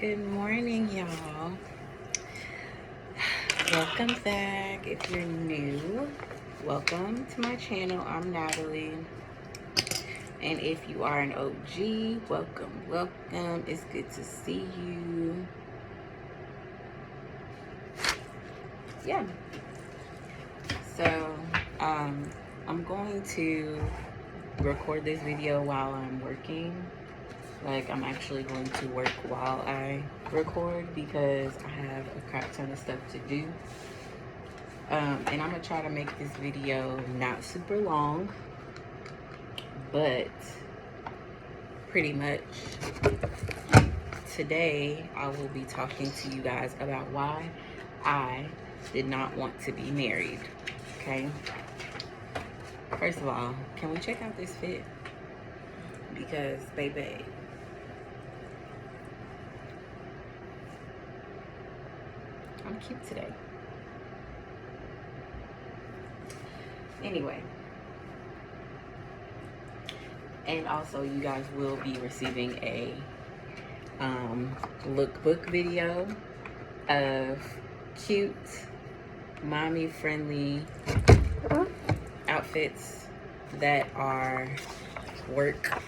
Good morning, y'all. Welcome back. If you're new, welcome to my channel. I'm Natalie. And if you are an OG, welcome. It's good to see you. Yeah. So, I'm going to record this video while I'm working. Like, I'm actually going to work while I record because I have a crap ton of stuff to do. And I'm gonna try to make this video not super long, but pretty much today I will be talking to you guys about why I did not want to be married. Okay, first of all, can we check out this fit? Because baby, I'm cute today. Anyway, and also you guys will be receiving a lookbook video of cute, mommy friendly outfits that are work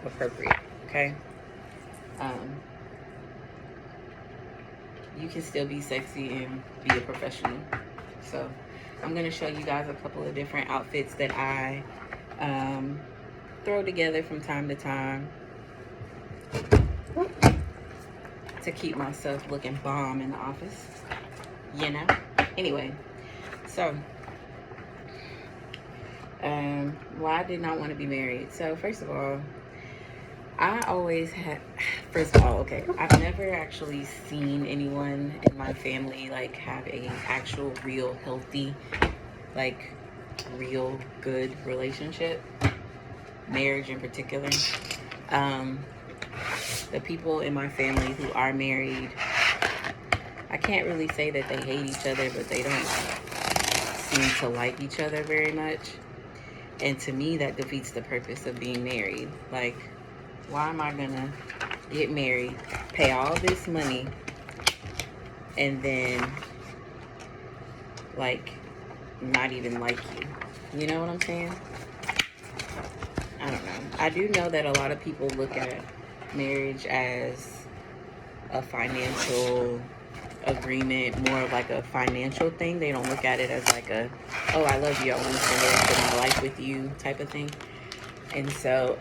appropriate. Okay, you can still be sexy and be a professional. So I'm gonna show you guys a couple of different outfits that I throw together from time to time to keep myself looking bomb in the office, you know. Anyway, so why I did not want to be married. So first of all, okay, I've never actually seen anyone in my family like have a actual real healthy, like real good relationship, marriage in particular. The people in my family who are married, I can't really say that they hate each other, but they don't seem to like each other very much. And to me, that defeats the purpose of being married. Like, why am I gonna get married, pay all this money, and then like not even like you? You know what I'm saying? I don't know. I do know that a lot of people look at marriage as a financial agreement, more of like a financial thing. They don't look at it as like a, oh, I love you, I want to spend the rest of my life with you type of thing. And so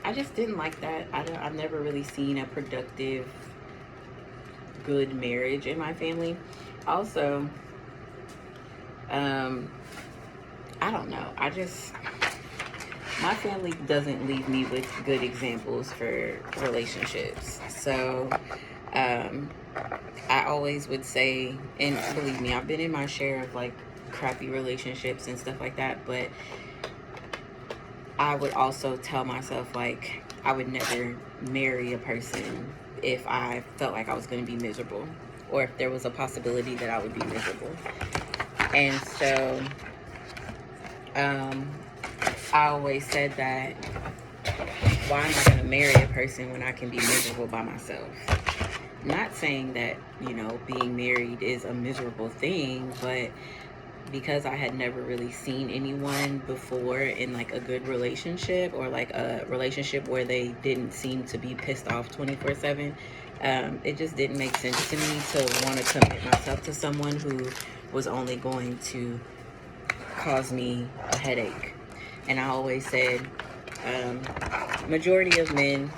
I just didn't like that. I've never really seen a productive, good marriage in my family. Also, I don't know. My family doesn't leave me with good examples for relationships. So, I always would say, and believe me, I've been in my share of like crappy relationships and stuff like that, but I would also tell myself like I would never marry a person if I felt like I was going to be miserable, or if there was a possibility that I would be miserable. And so I always said that, why am I going to marry a person when I can be miserable by myself? Not saying that, you know, being married is a miserable thing, but because I had never really seen anyone before in like a good relationship, or like a relationship where they didn't seem to be pissed off 24/7, it just didn't make sense to me to want to commit myself to someone who was only going to cause me a headache. And I always said, majority of men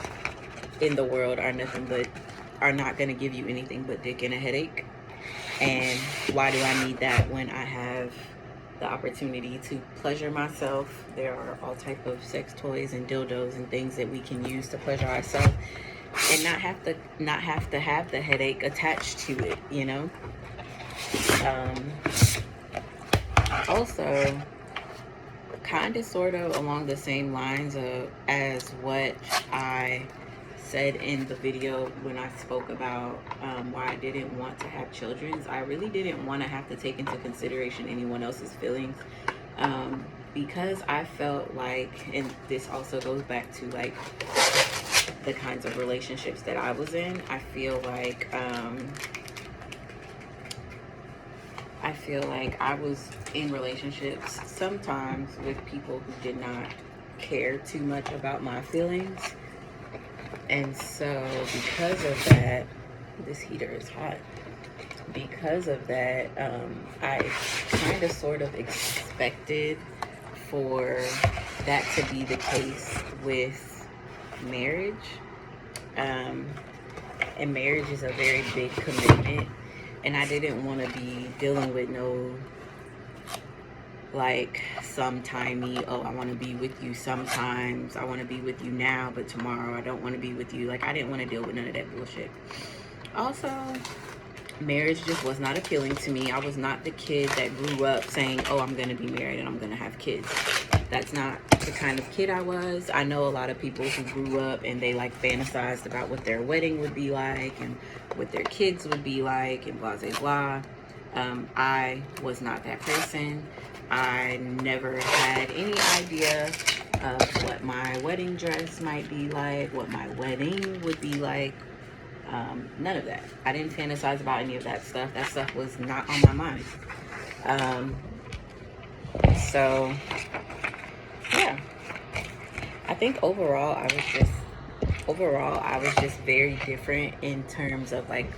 in the world are not going to give you anything but dick and a headache. And why do I need that when I have the opportunity to pleasure myself? There are all type of sex toys and dildos and things that we can use to pleasure ourselves, and not have to have the headache attached to it, you know. Also, kind of sort of along the same lines as what I said in the video when I spoke about why I didn't want to have children. I really didn't want to have to take into consideration anyone else's feelings, because I felt like, and this also goes back to like the kinds of relationships that I was in. I feel like I was in relationships sometimes with people who did not care too much about my feelings. And so because of that, this heater is hot. Because of that, I kind of sort of expected for that to be the case with marriage. And marriage is a very big commitment. And I didn't want to be dealing with no, like, sometimey, oh, I want to be with you sometimes. I want to be with you now, but tomorrow I don't want to be with you. Like, I didn't want to deal with none of that bullshit. Also, marriage just was not appealing to me. I was not the kid that grew up saying, oh, I'm going to be married and I'm going to have kids. That's not the kind of kid I was. I know a lot of people who grew up and they like fantasized about what their wedding would be like and what their kids would be like and blah, blah, blah. I was not that person. I never had any idea of what my wedding dress might be like, what my wedding would be like. None of that. I didn't fantasize about any of that stuff. That stuff was not on my mind. So yeah, I think overall I was just very different in terms of like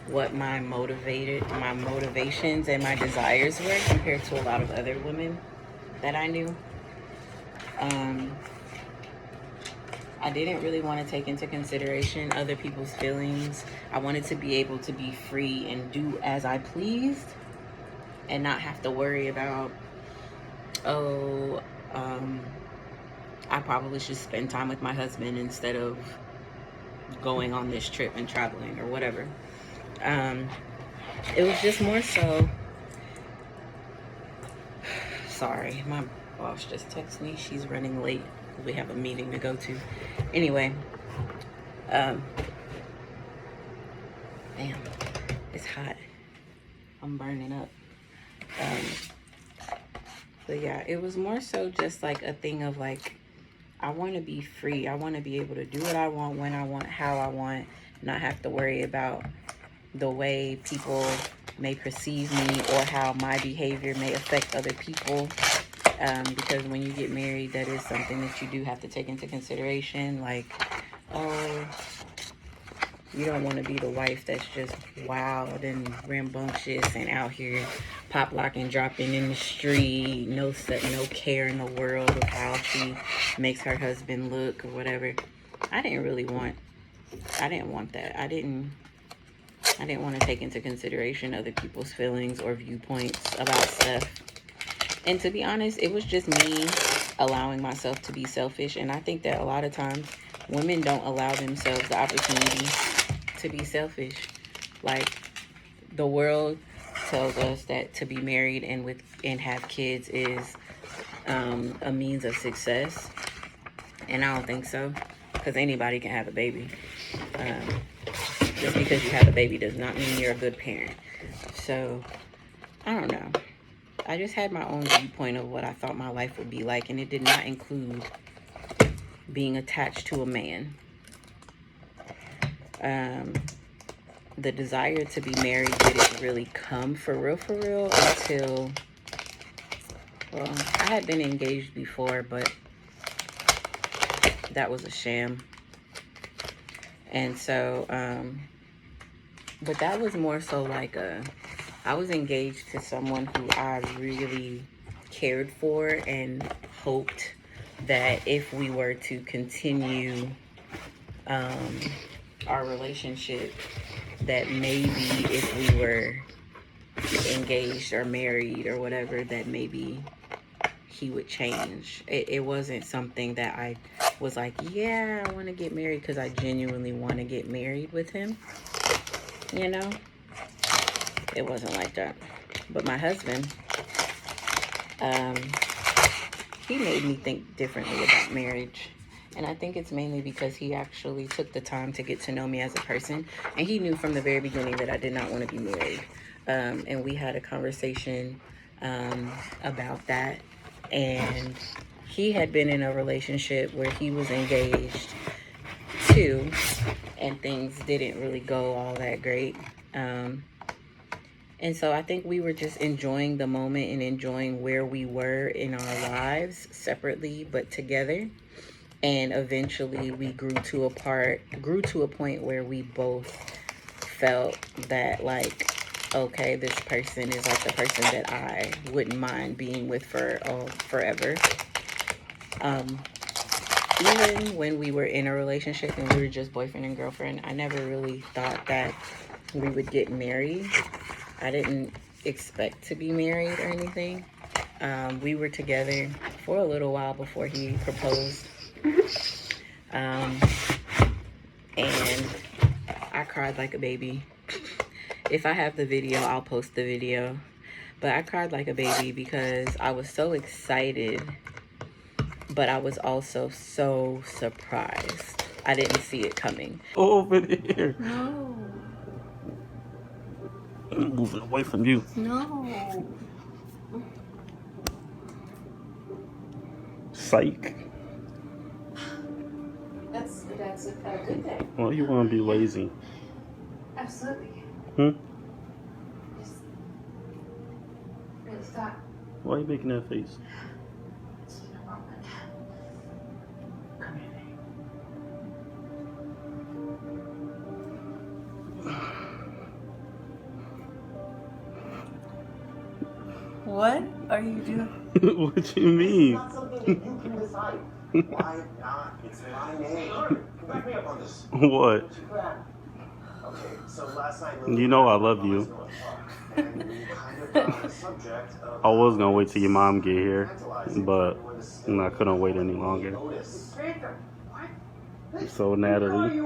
what my motivations and my desires were compared to a lot of other women that I knew. I didn't really want to take into consideration other people's feelings. I wanted to be able to be free and do as I pleased and not have to worry about, oh, I probably should spend time with my husband instead of going on this trip and traveling or whatever. It was just more so, sorry, my boss just texted me. She's running late. We have a meeting to go to. Anyway, damn, it's hot. I'm burning up. But yeah, it was more so just like a thing of like, I want to be free. I want to be able to do what I want, when I want, how I want, not have to worry about the way people may perceive me or how my behavior may affect other people. Because when you get married, that is something that you do have to take into consideration. Like, oh, you don't want to be the wife that's just wild and rambunctious and out here pop locking, dropping in the street, no care in the world of how she makes her husband look or whatever. I didn't want that. I didn't want to take into consideration other people's feelings or viewpoints about stuff. And to be honest, it was just me allowing myself to be selfish. And I think that a lot of times women don't allow themselves the opportunity to be selfish. Like, the world tells us that to be married and have kids is a means of success. And I don't think so, because anybody can have a baby. Just because you have a baby does not mean you're a good parent. So, I don't know. I just had my own viewpoint of what I thought my life would be like, and it did not include being attached to a man. The desire to be married didn't really come for real until, well, I had been engaged before, but that was a sham. And so, but that was more so like I was engaged to someone who I really cared for and hoped that if we were to continue our relationship, that maybe if we were engaged or married or whatever, that maybe he would change. It wasn't something that I was like, yeah, I want to get married because I genuinely want to get married with him, you know? It wasn't like that. But my husband, he made me think differently about marriage. And I think it's mainly because he actually took the time to get to know me as a person. And he knew from the very beginning that I did not want to be married. And we had a conversation about that. And he had been in a relationship where he was engaged too, and things didn't really go all that great. And so I think we were just enjoying the moment and enjoying where we were in our lives separately but together. And eventually we grew to a point where we both felt that, like, okay, this person is like the person that I wouldn't mind being with for forever. Even when we were in a relationship and we were just boyfriend and girlfriend, I never really thought that we would get married. I didn't expect to be married or anything. We were together for a little while before he proposed. And I cried like a baby. If I have the video, I'll post the video. But I cried like a baby because I was so excited, but I was also so surprised. I didn't see it coming. Over there. No. I'm moving away from you. No. Psych. That's a good thing. Why you want to be lazy? Absolutely. Just really stop. Why are you making that face? It's been a moment. Come here. What are you doing? What you mean? It's not something that you can decide. Why not? It's my name. Back me up on this. What? Okay, so last night... You know I love you. And we kind of got on the subject of... I was gonna wait till your mom get here, but I couldn't wait any longer. So Natalie,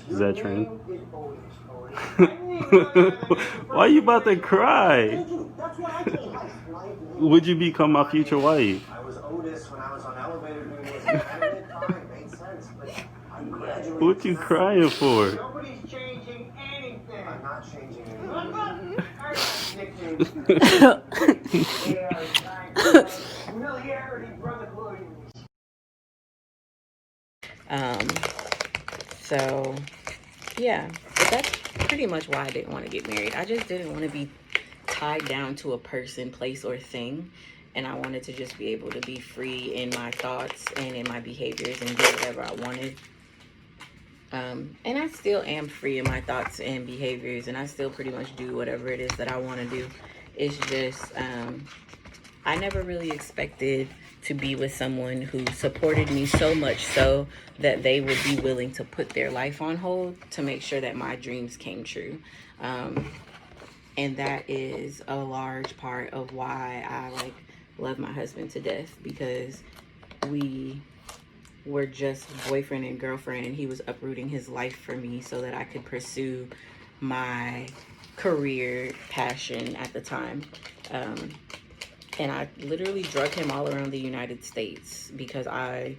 is that trend? Why are you about to cry? Would you become my future wife? I was Otis when I was on elevator doing this. It made sense, but I'm graduating. What you crying for? Nobody's changing anything. I'm not changing I'm anything. not. Familiarity, brother Williams. So yeah, but that's pretty much why I didn't want to get married. I just didn't want to be tied down to a person, place, or thing. And I wanted to just be able to be free in my thoughts and in my behaviors and do whatever I wanted. And I still am free in my thoughts and behaviors, and I still pretty much do whatever it is that I want to do. It's just, I never really expected to be with someone who supported me so much so that they would be willing to put their life on hold to make sure that my dreams came true. And that is a large part of why I love my husband to death, because we were just boyfriend and girlfriend, and he was uprooting his life for me so that I could pursue my career passion at the time. And I literally drug him all around the United States because I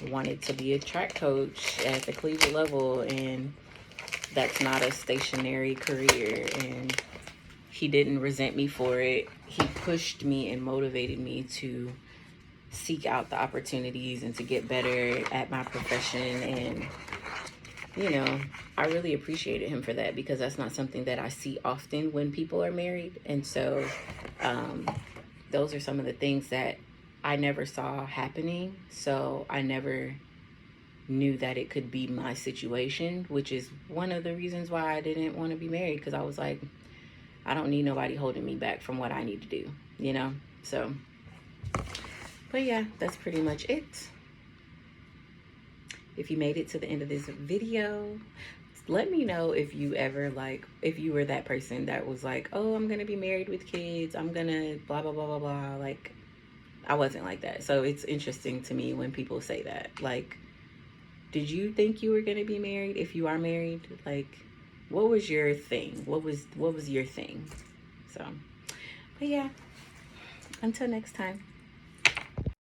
wanted to be a track coach at the collegiate level, and that's not a stationary career. And he didn't resent me for it. He pushed me and motivated me to seek out the opportunities and to get better at my profession. And, you know, I really appreciated him for that, because that's not something that I see often when people are married. And so those are some of the things that I never saw happening. So I never knew that it could be my situation, which is one of the reasons why I didn't want to be married, because I was like, I don't need nobody holding me back from what I need to do, you know? So, but yeah, that's pretty much it. If you made it to the end of this video, let me know if you ever, if you were that person that was like, oh, I'm gonna be married with kids, I'm gonna blah, blah, blah, blah, blah. Like, I wasn't like that. So it's interesting to me when people say that. Like, did you think you were gonna be married? If you are married, what was your thing? What was your thing? So, but yeah, until next time.